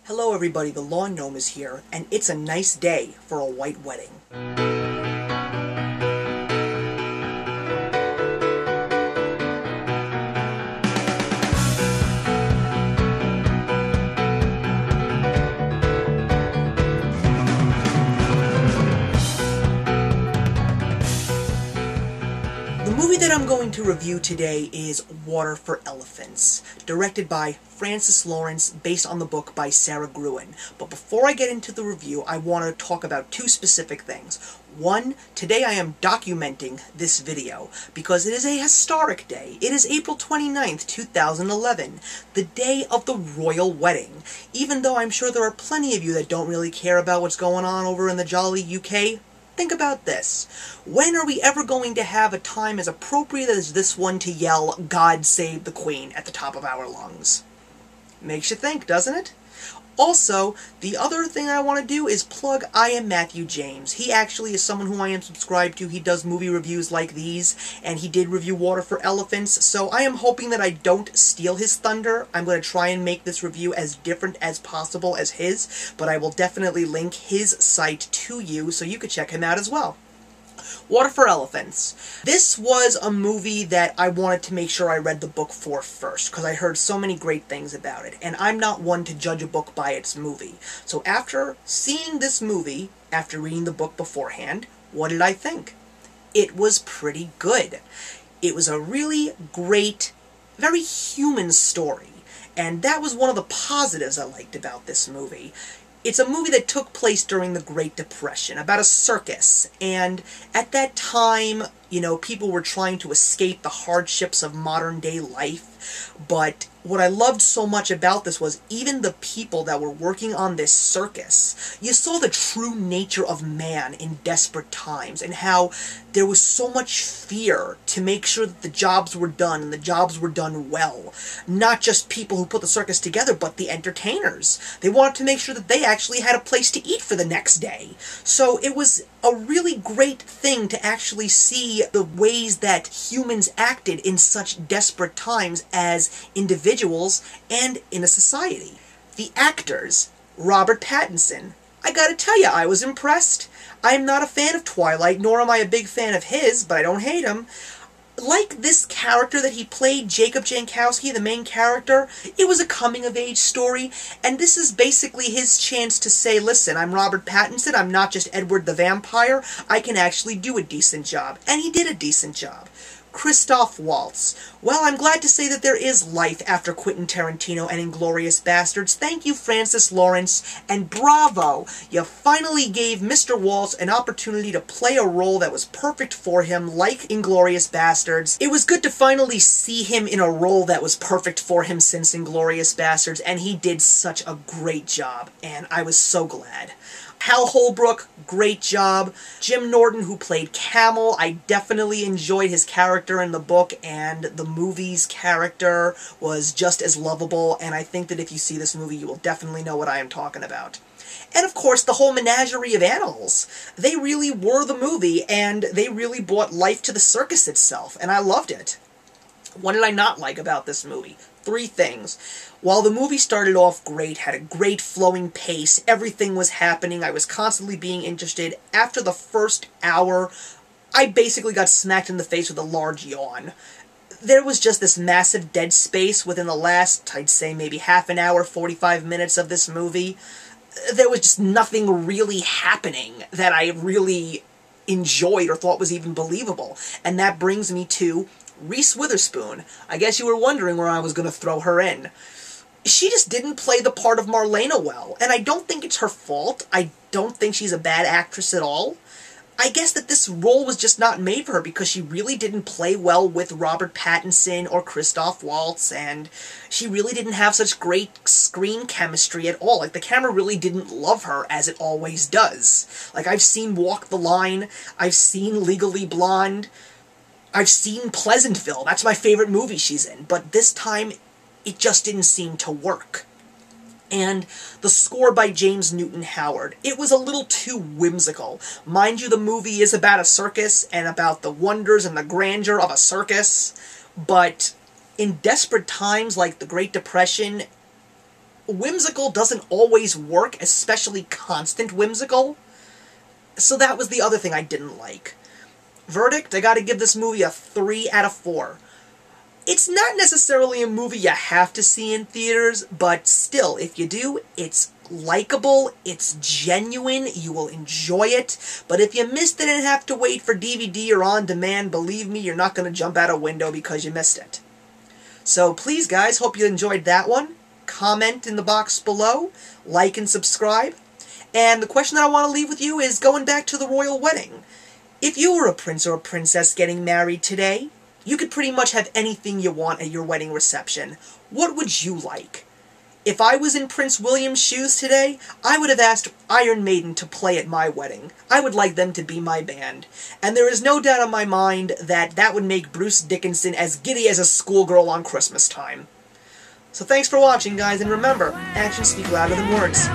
Hello everybody, the Lawn Gnome is here, and it's a nice day for a white wedding. The movie that I'm going to review today is Water for Elephants, directed by Francis Lawrence, based on the book by Sarah Gruen. But before I get into the review, I want to talk about two specific things. One, today I am documenting this video because it is a historic day. It is April 29th, 2011, the day of the royal wedding. Even though I'm sure there are plenty of you that don't really care about what's going on over in the jolly UK, think about this. When are we ever going to have a time as appropriate as this one to yell, "God save the Queen," at the top of our lungs? Makes you think, doesn't it? Also, the other thing I want to do is plug IMMathewjames. He actually is someone who I am subscribed to. He does movie reviews like these, and he did review Water for Elephants, so I am hoping that I don't steal his thunder. I'm going to try and make this review as different as possible as his, but I will definitely link his site to you so you could check him out as well. Water for Elephants. This was a movie that I wanted to make sure I read the book for first, because I heard so many great things about it, and I'm not one to judge a book by its movie. So after seeing this movie, after reading the book beforehand, what did I think? It was pretty good. It was a really great, very human story, and that was one of the positives I liked about this movie. It's a movie that took place during the Great Depression, about a circus, and at that time, you know, people were trying to escape the hardships of modern-day life, but what I loved so much about this was even the people that were working on this circus, you saw the true nature of man in desperate times, and how there was so much fear to make sure that the jobs were done, and the jobs were done well. Not just people who put the circus together, but the entertainers. They wanted to make sure that they actually had a place to eat for the next day. So it was a really great thing to actually see the ways that humans acted in such desperate times as individuals and in a society. The actors, Robert Pattinson. I gotta tell you, I was impressed. I am not a fan of Twilight, nor am I a big fan of his, but I don't hate him. Like this character that he played, Jacob Jankowski, the main character, it was a coming-of-age story, and this is basically his chance to say, listen, I'm Robert Pattinson, I'm not just Edward the Vampire, I can actually do a decent job. And he did a decent job. Christoph Waltz. Well, I'm glad to say that there is life after Quentin Tarantino and Inglourious Basterds. Thank you, Francis Lawrence, and bravo! You finally gave Mr. Waltz an opportunity to play a role that was perfect for him, like Inglourious Basterds. It was good to finally see him in a role that was perfect for him since Inglourious Basterds, and he did such a great job, and I was so glad. Hal Holbrook, great job. Jim Norton, who played Camel, I definitely enjoyed his character in the book, and the movie's character was just as lovable, and I think that if you see this movie, you will definitely know what I am talking about. And of course, the whole menagerie of animals. They really were the movie, and they really brought life to the circus itself, and I loved it. What did I not like about this movie? Three things. While the movie started off great, had a great flowing pace, everything was happening, I was constantly being interested, after the first hour, I basically got smacked in the face with a large yawn. There was just this massive dead space within the last, I'd say maybe half an hour, 45 minutes of this movie. There was just nothing really happening that I really enjoyed or thought was even believable. And that brings me to Reese Witherspoon. I guess you were wondering where I was going to throw her in. She just didn't play the part of Marlena well, and I don't think it's her fault. I don't think she's a bad actress at all. I guess that this role was just not made for her because she really didn't play well with Robert Pattinson or Christoph Waltz, and she really didn't have such great screen chemistry at all. Like, the camera really didn't love her, as it always does. Like, I've seen Walk the Line, I've seen Legally Blonde, I've seen Pleasantville, that's my favorite movie she's in, but this time, it just didn't seem to work. And the score by James Newton Howard, it was a little too whimsical. Mind you, the movie is about a circus, and about the wonders and the grandeur of a circus, but in desperate times like the Great Depression, whimsical doesn't always work, especially constant whimsical. So that was the other thing I didn't like. Verdict, I gotta give this movie a 3 out of 4. It's not necessarily a movie you have to see in theaters, but still, if you do, it's likable, it's genuine, you will enjoy it. But if you missed it and have to wait for DVD or on demand, believe me, you're not going to jump out a window because you missed it. So please guys, hope you enjoyed that one. Comment in the box below, like and subscribe. And the question that I want to leave with you is going back to the royal wedding. If you were a prince or a princess getting married today, you could pretty much have anything you want at your wedding reception. What would you like? If I was in Prince William's shoes today, I would have asked Iron Maiden to play at my wedding. I would like them to be my band. And there is no doubt in my mind that that would make Bruce Dickinson as giddy as a schoolgirl on Christmas time. So thanks for watching, guys, and remember, actions speak louder than words.